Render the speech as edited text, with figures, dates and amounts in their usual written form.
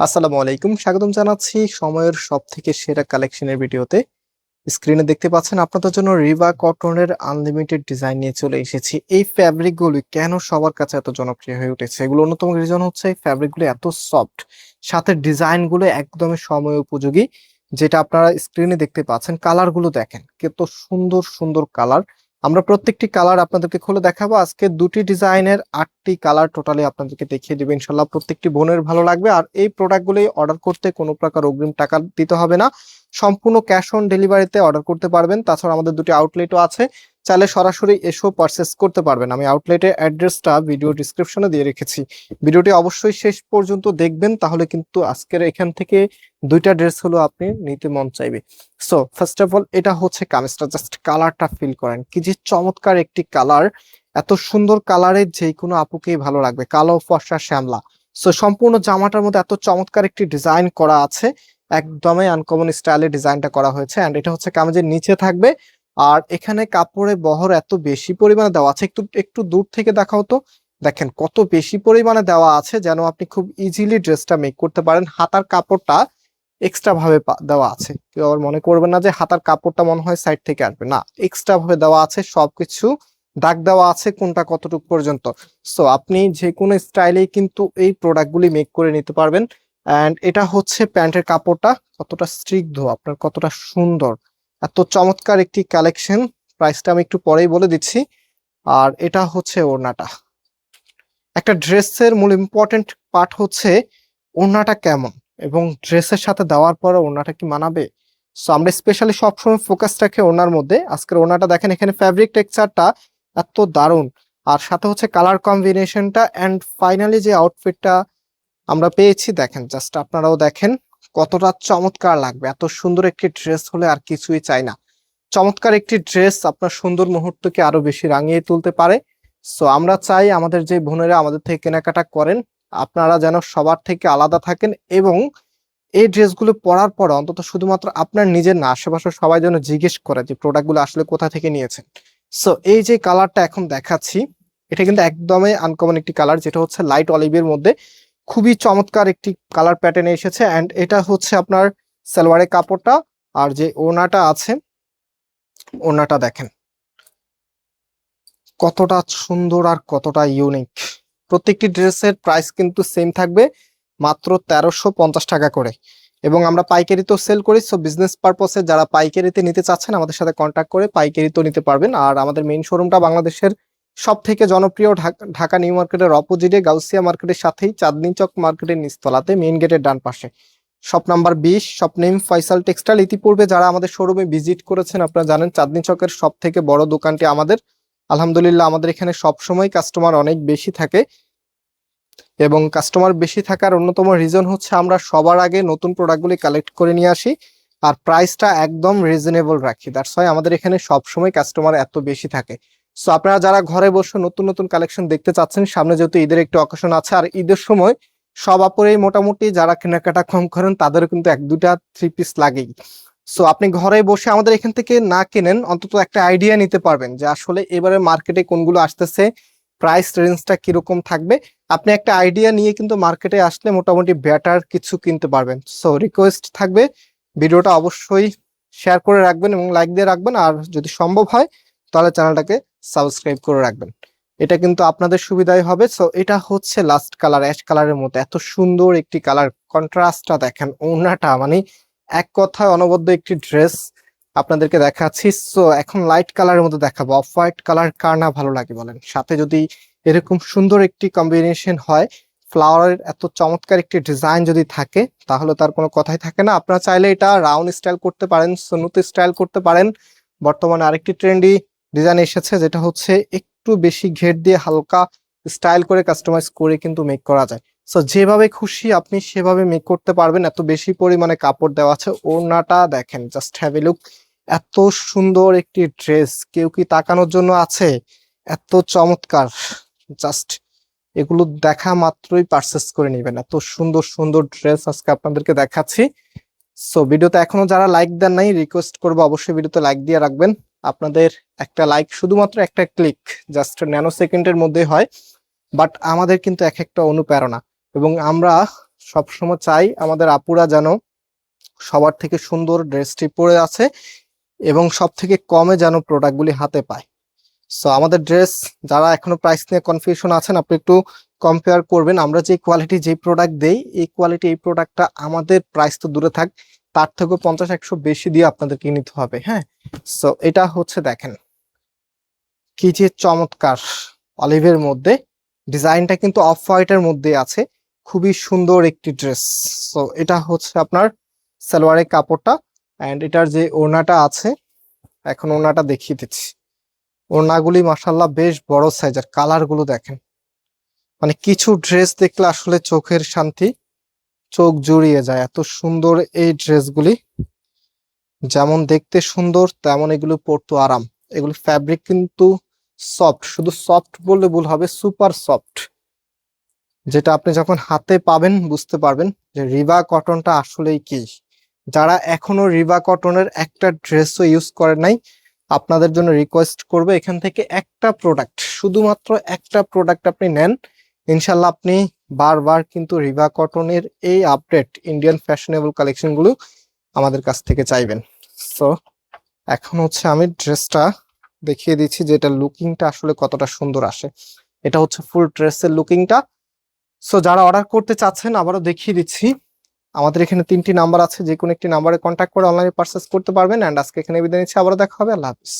আসসালামু আলাইকুম, স্বাগতম জানাচ্ছি সময়ের সব থেকে সেরা কালেকশনের ভিডিওতে। স্ক্রিনে দেখতে পাচ্ছেন আপনাদের জন্য রিবা কটনের আনলিমিটেড ডিজাইন নিয়ে চলে এসেছি। এই ফ্যাব্রিক গুলো কেন সবার কাছে এত জনপ্রিয় হয়ে উঠেছে, এগুলো অন্যতম রিজন হচ্ছে এই ফ্যাব্রিক গুলো এত সফট, সাথে ডিজাইন গুলো একদমই সময় উপযোগী। যেটা আপনারা স্ক্রিনে দেখতে পাচ্ছেন, কালার গুলো দেখেন কত সুন্দর সুন্দর কালার। আমরা প্রত্যেকটি কালার আপনাদেরকে খুলে দেখাবো। আজকে দুটি ডিজাইনের 8টি কালার টোটালি আপনাদেরকে দেখিয়ে দিবেন ইনশাল্লাহ। প্রত্যেকটি বোনের ভালো লাগবে। আর এই প্রোডাক্টগুলি অর্ডার করতে কোনো প্রকার অগ্রিম টাকা দিতে হবে না, সম্পূর্ণ ক্যাশ অন ডেলিভারিতে অর্ডার করতে পারবেন। তাছাড়া আমাদের দুটি আউটলেটও আছে, চাইলে সরাসরি এসেও পারচেস করতে পারবেন। আমি আউটলেটের অ্যাড্রেসটা ভিডিও ডিসক্রিপশনে দিয়ে রেখেছি, ভিডিওটি অবশ্যই শেষ পর্যন্ত দেখবেন, তাহলে কিন্তু আজকের এখান থেকে দুইটা ড্রেস হলো আপনি নিতে মন চাইবে। সো ফার্স্ট অফ অল, এটা হচ্ছে কামিজটা, জাস্ট কালারটা ফিল করেন, কি যে চমৎকার একটি কালার। এত সুন্দর কালারের যে কোনো আপুকেই ভালো লাগবে, কালো ফর্সা শ্যামলা। সো সম্পূর্ণ জামাটার মধ্যে এত চমৎকার একটি ডিজাইন করা আছে, একদমই আনকমন স্টাইলে ডিজাইনটা করা হয়েছে। এন্ড এটা হচ্ছে কামিজের নিচে থাকবে। আর এখানে কাপড়ে বহর এত বেশি পরিমাণে দেওয়া আছে, একটু একটু দূর থেকে দেখাও তো। দেখেন কত বেশি পরিমাণে দেওয়া আছে, যেন আপনি খুব ইজিলি ড্রেসটা মেক করতে পারেন। হাতার কাপড়টা এক্সট্রা ভাবে দেওয়া আছে, কেউ আবার মনে করবেন না যে হাতার কাপড়টা মনে হয় সাইড থেকে আসবে, না, এক্সট্রা ভাবে দেওয়া আছে। সবকিছু দাগ দেওয়া আছে কোনটা কতটুকু পর্যন্ত। সো আপনি যে কোনো স্টাইলেই কিন্তু এই প্রোডাক্টগুলি মেক করে নিতে পারবেন। এন্ড এটা হচ্ছে প্যান্টের কাপড়টা, কতটা স্নিগ্ধ, আপনার কতটা সুন্দর, এত চমৎকার একটি কালেকশন। প্রাইসটা আমি একটু পরেই বলে দিচ্ছি। আর এটা হচ্ছে ওড়নাটা। একটা ড্রেসের মূল ইম্পর্টেন্ট পার্ট হচ্ছে ওড়নাটা কেমন, এবং ড্রেসের সাথে দেওয়ার পরে ওড়নাটা কি মানাবে। সো আমরা স্পেশালি সবসময় ফোকাস রাখি ওড়নার মধ্যে। আজকের ওড়নাটা দেখেন, এখানে ফ্যাব্রিক টেক্সচারটা এত দারুণ, আর সাথে হচ্ছে কালার কম্বিনেশনটা। এন্ড ফাইনালি যে আউটফিটটা আমরা পেয়েছি, দেখেন জাস্ট আপনারাও দেখেন কতটা চমৎকার লাগবে। এত সুন্দর একটি ড্রেস হলে আর কিছুই চাই না। চমৎকার একটি ড্রেস আপনার সুন্দর মুহূর্তকে আরো বেশি রাঙিয়ে তুলতে পারে। সো আমরা চাই আমাদের যে বোনেরা আমাদের থেকে কেনাকাটা করেন, আপনারা যেন সবার থেকে আলাদা থাকেন, এবং এই ড্রেসগুলো পরার পর অন্তত শুধুমাত্র আপনার নিজের না, আশেপাশে সবাই যেন জিজ্ঞেস করে যে প্রোডাক্টগুলো আসলে কোথা থেকে নিয়েছেন। সো এই যে কালারটা এখন দেখাচ্ছি, এটা কিন্তু একদমই আনকমন একটি কালার, যেটা হচ্ছে লাইট অলিভের মধ্যে খুবই চমৎকার একটি কালার প্যাটার্নে এসেছে। এন্ড এটা হচ্ছে আপনার সালোয়ারের কাপড়টা। আর যে ওড়নাটা আছে, ওড়নাটা দেখেন কতটা সুন্দর আর কতটা ইউনিক। প্রত্যেকটি ড্রেসের প্রাইস কিন্তু সেম থাকবে, মাত্র 1350 টাকা করে। এবং আমরা পাইকারিতেও সেল করি। সো বিজনেস পারপসে যারা পাইকারিতে নিতে চাচ্ছেন, আমাদের সাথে কন্ট্যাক্ট করে পাইকারিতেও নিতে পারবেন। আর আমাদের মেইন শোরুমটা বাংলাদেশের সব থেকে জনপ্রিয় ঢাকা নিউ মার্কেটের অপোজিটে, গাউসিয়া মার্কেটের সাথেই, চাঁদনী চক মার্কেটের নিচতলাতে, মেইন গেটের ডান পাশে, shop number 20, shop name Faisal textile. ইতিপূর্বে যারা আমাদের শোরুমে ভিজিট করেছেন আপনারা জানেন, চাঁদনী চকের সব থেকে বড় দোকানটি আমাদের। আলহামদুলিল্লাহ আমাদের এখানে সব সময় কাস্টমার অনেক বেশি থাকে, এবং কাস্টমার বেশি থাকার অন্যতম রিজন হচ্ছে আমরা সবার আগে নতুন প্রোডাক্টগুলি কালেক্ট করে নিয়ে আসি, আর প্রাইসটা একদম রিজনেবল রাখি। দ্যাটস ওয়াই আমাদের এখানে সব সময় কাস্টমার এত বেশি থাকে। সো আপনারা যারা ঘরে বসে নতুন নতুন কালেকশন দেখতে চাচ্ছেন, সামনে যেহেতু ঈদের একটি অকেশন আছে, আর ঈদের সময় সব আপুরেই মোটামুটি যারা কেনাকাটা কম করেন তাদেরও কিন্তু এক দুটা 3 পিস লাগেই। সো আপনি ঘরে বসে আমাদের এখান থেকে না কিনেন, অন্তত একটা আইডিয়া নিতে পারবেন যে আসলে এবারে মার্কেটে কোনগুলো আসতেছে, প্রাইস রেঞ্জটা কিরকম থাকবে। আপনি একটা আইডিয়া নিয়ে কিন্তু মার্কেটে আসলে মোটামুটি বেটার কিছু কিনতে পারবেন। সো রিকোয়েস্ট থাকবে, ভিডিওটা অবশ্যই শেয়ার করে রাখবেন এবং লাইক দিয়ে রাখবেন, আর যদি সম্ভব হয় তাহলে চ্যানেলটাকে সাবস্ক্রাইব করে রাখবেন, এটা কিন্তু আপনাদের সুবিধাই হবে। সো এটা হচ্ছে লাস্ট কালার, অ্যাশ কালারের মধ্যে এত সুন্দর একটি কালার, কন্ট্রাস্টটা দেখেন, ওড়নাটা মানে এক কথায় অনবদ্য একটি ড্রেস আপনাদেরকে দেখাচ্ছি। সো এখন লাইট কালারের মধ্যে দেখাবো। অফ হোয়াইট কালার কার না ভালো লাগে বলেন, সাথে যদি এরকম সুন্দর একটি কম্বিনেশন হয়, ফ্লাওয়ারের এত চমৎকার একটি ডিজাইন যদি থাকে, তাহলে তার কোনো কথাই থাকে না। আপনারা চাইলে এটা রাউন্ড স্টাইল করতে পারেন, স্নুত স্টাইল করতে পারেন। বর্তমানে আরেকটি ট্রেন্ডি ডিজাইন এসেছে, যেটা হচ্ছে একটু বেশি ঘের দিয়ে হালকা স্টাইল করে কাস্টমাইজ করে কিন্তু মেক করা যায়। সো যেভাবে খুশি আপনি সেভাবে মেক করতে পারবেন, এত বেশি পরিমাণে কাপড় দেওয়া আছে। ওড়নাটা দেখেন, জাস্ট হ্যাভ এ লুক, এত সুন্দর একটি ড্রেস, কেউ কি তাকানোর জন্য আছে? এত চমৎকার, জাস্ট এগুলো দেখা মাত্রই পারচেস করে নেবেন। এত সুন্দর সুন্দর ড্রেস আজকে আপনাদেরকে দেখাচ্ছি। সো ভিডিওতে এখনো যারা লাইক দেন নাই, রিকোয়েস্ট করবো অবশ্যই ভিডিওতে লাইক দিয়ে রাখবেন। আপনাদের একটা লাইক, শুধুমাত্র একটা ক্লিক, জাস্ট ন্যানো সেকেন্ডের মধ্যে হয়, বাট আমাদের কিন্তু এক একটা অনুপ্রেরণা, এবং আমরা সবসময় চাই আমাদের আপুরা যেন সবার থেকে সুন্দর ড্রেসটি পরে আছে এবং সব থেকে কমে যেন প্রোডাক্টগুলি হাতে পায়। সো আমাদের ড্রেস যারা এখনো প্রাইস নিয়ে কনফিউশন আছেন, আপনি একটু কম্পেয়ার করবেন। আমরা যে কোয়ালিটি যে প্রোডাক্ট দেই, এই কোয়ালিটি এই প্রোডাক্টটা আমাদের প্রাইস তো দূরে থাক, তার থেকেও 50-100 বেশি দিয়ে আপনাদেরকে নিতে হবে। হ্যাঁ, সো এটা হচ্ছে দেখেন কি যে চমৎকার অলিভের মধ্যে, ডিজাইনটা কিন্তু অফ হোয়াইটের মধ্যে আছে, খুবই সুন্দর একটি ড্রেস। সো এটা হচ্ছে আপনার সালোয়ারের কাপড়টা, এন্ড এটার যে ওড়নাটা আছে, এখন ওড়নাটা দেখিয়ে দিচ্ছি। ওড়নাগুলি মাশাআল্লাহ বেশ বড় সাইজের, কালার গুলো দেখেন, মানে কিছু ড্রেস দেখলে আসলে চোখের শান্তি, চোখ জুড়িয়ে যায়, এত সুন্দর এই ড্রেসগুলি। যেমন দেখতে সুন্দর তেমন এগুলো পরতে আরাম। এগুলো ফ্যাব্রিক কিন্তু সফট, শুধু সফট বললে ভুল হবে, সুপার সফট, যেটা আপনি যখন হাতে পাবেন বুঝতে পারবেন যে রিবা কটনটা আসলেই কি। যারা এখনো রিবা কটনের একটা ড্রেসও ইউজ করেন নাই, আপনাদের জন্য রিকোয়েস্ট করবে এখান থেকে একটা প্রোডাক্ট, শুধুমাত্র একটা প্রোডাক্ট আপনি নেন, ইনশাল্লাহ আপনি বারবার কিন্তু রিবা কটনের এই আপডেট ইন্ডিয়ান ফ্যাশনেবল কালেকশন গুলো আমাদের কাছ থেকে চাইবেন। সো এখন হচ্ছে আমি ড্রেসটা দেখিয়ে দিচ্ছি যে এটা লুকিংটা আসলে কতটা সুন্দর আসে। এটা হচ্ছে ফুল ড্রেসের লুকিংটা। সো যারা অর্ডার করতে চাচ্ছেন আবারও দেখিয়ে দিচ্ছি, আমাদের এখানে 3টি নাম্বার আছে, যে কোনো একটি নাম্বারে কন্ট্যাক্ট করে অনলাইনে পারচেস করতে পারবেন। এন্ড আজকে এখানে বিদায় নিচ্ছি, আবারও দেখা হবে, আল্লাহ হাফিজ।